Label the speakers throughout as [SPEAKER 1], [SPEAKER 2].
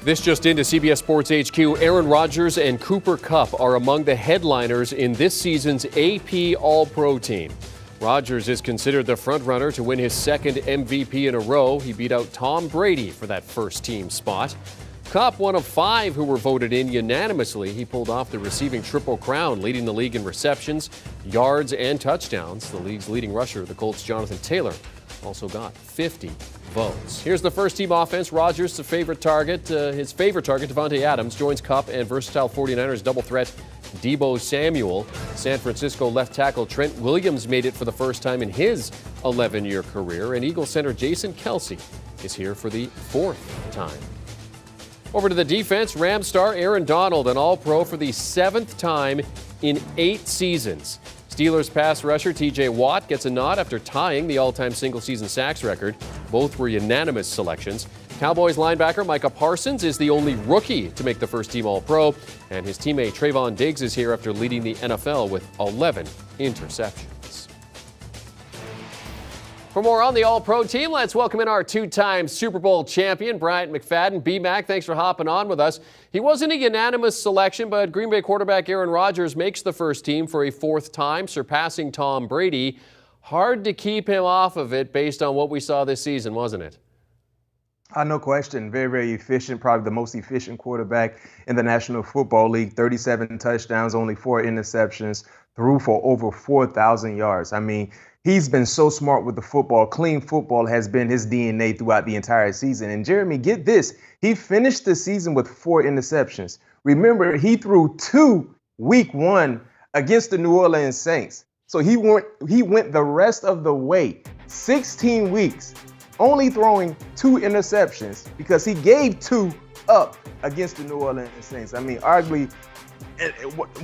[SPEAKER 1] This just into CBS Sports HQ. Aaron Rodgers and Cooper Kupp are among the headliners in this season's AP All-Pro team. Rodgers is considered the frontrunner to win his second MVP in a row. He beat out Tom Brady for that first-team spot. Kupp, one of 5 who were voted in unanimously. He pulled off the receiving triple crown, leading the league in receptions, yards, and touchdowns. The league's leading rusher, the Colts' Jonathan Taylor, also got 50 votes. Here's the first-team offense. Rodgers, his favorite target, Davante Adams, joins Kupp and versatile 49ers double threat Deebo Samuel. San Francisco left tackle Trent Williams made it for the first time in his 11-year career, and Eagles center Jason Kelce is here for the 4th time. Over to the defense, Rams star Aaron Donald, an All-Pro for the 7th time in 8 seasons. Steelers pass rusher T.J. Watt gets a nod after tying the all-time single-season sacks record. Both were unanimous selections. Cowboys linebacker Micah Parsons is the only rookie to make the first-team All-Pro, and his teammate Trayvon Diggs is here after leading the NFL with 11 interceptions. For more on the All-Pro team, let's welcome in our 2-time Super Bowl champion, Bryant McFadden. B-Mac, thanks for hopping on with us. He wasn't a unanimous selection, but Green Bay quarterback Aaron Rodgers makes the first team for a 4th time, surpassing Tom Brady. Hard to keep him off of it based on what we saw this season, wasn't it?
[SPEAKER 2] No question. Very, very efficient. Probably the most efficient quarterback in the National Football League. 37 touchdowns, only 4 interceptions, threw for over 4,000 yards. I mean, he's been so smart with the football. Clean football has been his DNA throughout the entire season. And Jeremy, get this. He finished the season with 4 interceptions. Remember, he threw 2 week 1 against the New Orleans Saints. So he went the rest of the way, 16 weeks, only throwing 2 interceptions because he gave 2 up against the New Orleans Saints. I mean, arguably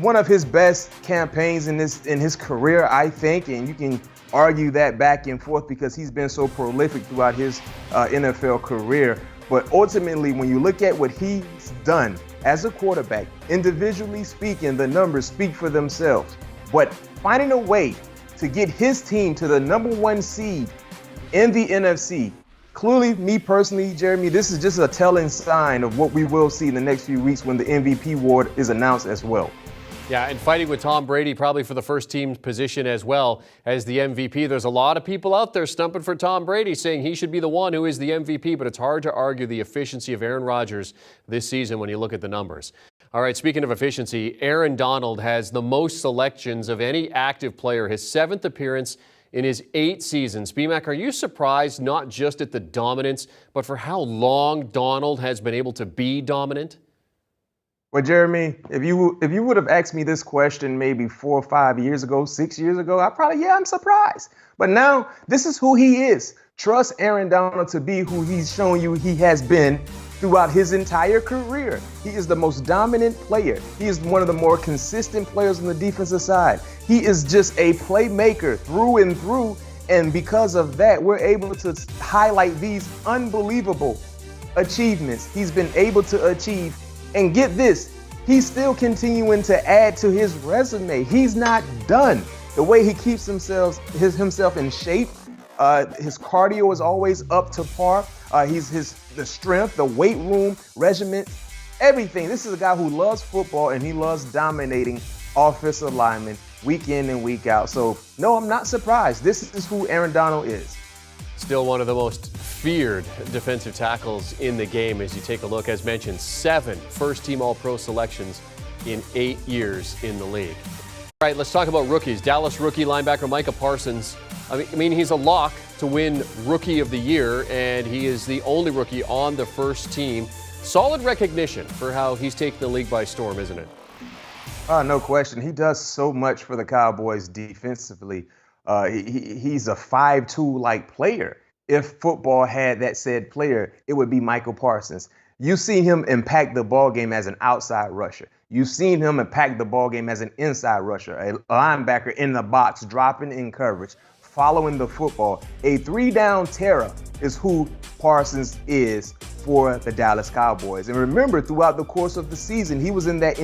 [SPEAKER 2] one of his best campaigns in his career, I think, and you can argue that back and forth because he's been so prolific throughout his NFL career. But ultimately, when you look at what he's done as a quarterback, individually speaking, the numbers speak for themselves. But finding a way to get his team to the number 1 seed in the NFC, clearly, me personally, Jeremy, this is just a telling sign of what we will see in the next few weeks when the MVP award is announced as well.
[SPEAKER 1] Yeah, and fighting with Tom Brady probably for the first team position as well as the MVP. There's a lot of people out there stumping for Tom Brady, saying he should be the one who is the MVP, but it's hard to argue the efficiency of Aaron Rodgers this season when you look at the numbers. All right, speaking of efficiency, Aaron Donald has the most selections of any active player, his 7th appearance in his 8 seasons. B-Mac, are you surprised not just at the dominance, but for how long Donald has been able to be dominant?
[SPEAKER 2] Well, Jeremy, if you would have asked me this question maybe 4 or 5 years ago, 6 years ago, I'm surprised. But now this is who he is. Trust Aaron Donald to be who he's shown you he has been throughout his entire career. He is the most dominant player. He is one of the more consistent players on the defensive side. He is just a playmaker through and through. And because of that, we're able to highlight these unbelievable achievements he's been able to achieve. And get this, he's still continuing to add to his resume. He's not done. The way he keeps himself in shape, his cardio is always up to par. The strength, the weight room, regiment, everything. This is a guy who loves football and he loves dominating offensive linemen week in and week out. So, no, I'm not surprised. This is who Aaron Donald is.
[SPEAKER 1] Still one of the most feared defensive tackles in the game as you take a look. As mentioned, 7 first-team All-Pro selections in 8 years in the league. All right, let's talk about rookies. Dallas rookie linebacker Micah Parsons. I mean, he's a lock to win Rookie of the Year, and he is the only rookie on the first team. Solid recognition for how he's taken the league by storm, isn't it?
[SPEAKER 2] No question. He does so much for the Cowboys defensively. He's a 5'2" player. If football had that said player, it would be Micah Parsons. You've seen him impact the ball game as an outside rusher. You've seen him impact the ball game as an inside rusher, a linebacker in the box, dropping in coverage, following the football. A 3-down terror is who Parsons is for the Dallas Cowboys. And remember, throughout the course of the season, he was in that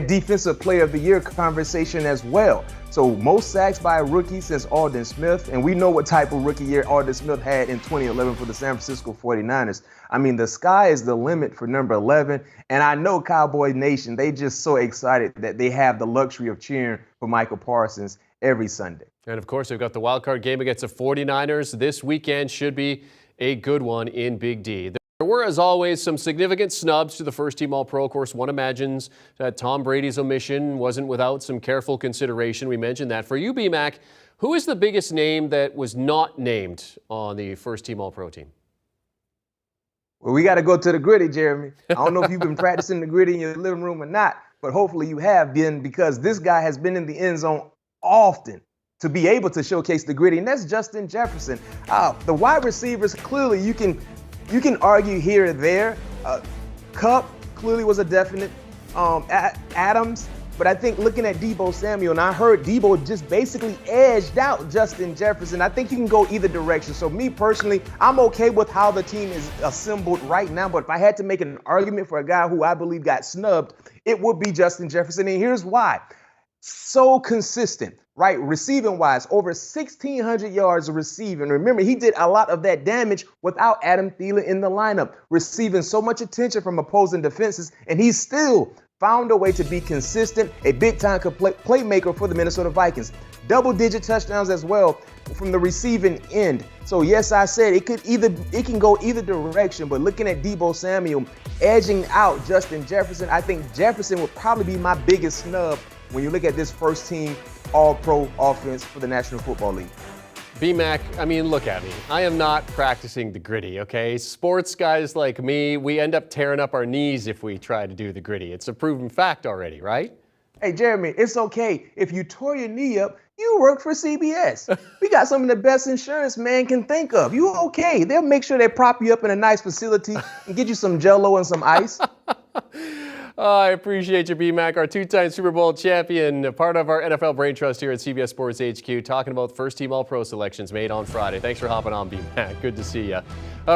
[SPEAKER 2] Defensive Player of the Year conversation as well. So most sacks by a rookie since Aldon Smith, and we know what type of rookie year Aldon Smith had in 2011 for the San Francisco 49ers. I mean, the sky is the limit for number 11, and I know Cowboy Nation, they just so excited that they have the luxury of cheering for Micah Parsons every Sunday.
[SPEAKER 1] And of course, they've got the wild card game against the 49ers. This weekend should be a good one in Big D. There were, as always, some significant snubs to the first-team All-Pro. Of course, one imagines that Tom Brady's omission wasn't without some careful consideration. We mentioned that. For you, B-Mac, who is the biggest name that was not named on the first-team All-Pro team?
[SPEAKER 2] Well, we got to go to the gritty, Jeremy. I don't know if you've been practicing the gritty in your living room or not, but hopefully you have been, because this guy has been in the end zone often to be able to showcase the gritty, and that's Justin Jefferson. The wide receivers, clearly you can argue here or there. Kupp clearly was a definite. Adams, but I think looking at Deebo Samuel, and I heard Deebo just basically edged out Justin Jefferson. I think you can go either direction. So me personally, I'm okay with how the team is assembled right now, but if I had to make an argument for a guy who I believe got snubbed, it would be Justin Jefferson, and here's why. So consistent, right? Receiving wise, over 1,600 yards of receiving. Remember, he did a lot of that damage without Adam Thielen in the lineup, receiving so much attention from opposing defenses, and he still found a way to be consistent, a big-time playmaker for the Minnesota Vikings. Double-digit touchdowns as well from the receiving end. So yes, I said it can go either direction, but looking at Deebo Samuel edging out Justin Jefferson, I think Jefferson would probably be my biggest snub when you look at this first-team All-Pro offense for the National Football League.
[SPEAKER 1] B-Mac, I mean, look at me. I am not practicing the gritty, okay? Sports guys like me, we end up tearing up our knees if we try to do the gritty. It's a proven fact already, right?
[SPEAKER 2] Hey, Jeremy, it's okay. If you tore your knee up, you work for CBS. We got some of the best insurance man can think of. You okay. They'll make sure they prop you up in a nice facility and get you some Jell-O and some ice.
[SPEAKER 1] I appreciate you, B-Mac, our two-time Super Bowl champion, part of our NFL Brain Trust here at CBS Sports HQ, talking about first-team All-Pro selections made on Friday. Thanks for hopping on, B-Mac. Good to see you.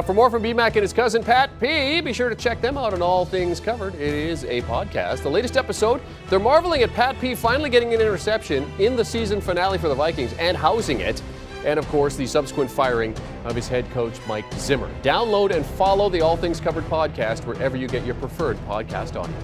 [SPEAKER 1] For more from B-Mac and his cousin Pat P, be sure to check them out on All Things Covered. It is a podcast. The latest episode, they're marveling at Pat P finally getting an interception in the season finale for the Vikings and housing it. And, of course, the subsequent firing of his head coach, Mike Zimmer. Download and follow the All Things Covered podcast wherever you get your preferred podcast audio.